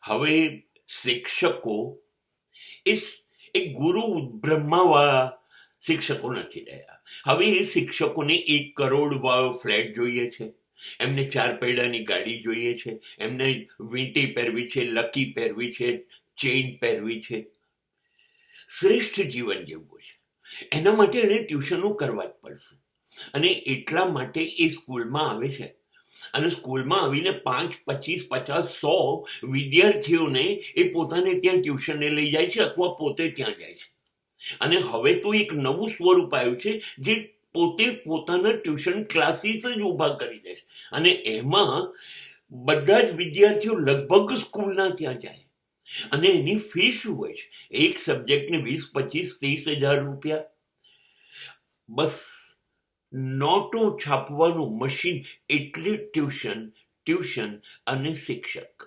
હવે શિક્ષકો એ ગુરુ બ્રહ્માવા શિક્ષકો નથી રહ્યા. હવે એ શિક્ષકોને 1 કરોડ ફ્લેટ જોઈએ છે, એમને 4 પૈડાની ગાડી જોઈએ છે, એમને વીંટી પહેરવી છે, લકી પહેરવી છે, ચેઇન પહેરવી છે, શ્રેષ્ઠ જીવન જીવવું છે. એના માટે એને ટ્યુશનો કરવા જ પડશે. અને એટલા માટે એ સ્કૂલમાં આવે છે. અને સ્કૂલમાં આવીને 5, 25, 50, 100 વિદ્યાર્થીઓને એ પોતાને ત્યાં ટ્યુશને લઈ જાય છે અથવા પોતે ત્યાં જાય છે. અને હવે તો એક નવું સ્વરૂપ આવ્યું છે જે પોતે પોતાના ટ્યુશન ક્લાસીસ જ ઊભા કરી દે છે. અને એમાં બધા જ વિદ્યાર્થીઓ લગભગ સ્કૂલના ત્યાં જાય. અને એની ફી શું હોય છે? એક સબ્જેક્ટને 20, 25, 30 હજાર રૂપિયા. બસ નોટો છાપવાનું મશીન, એટલે ટ્યુશન અને શિક્ષક.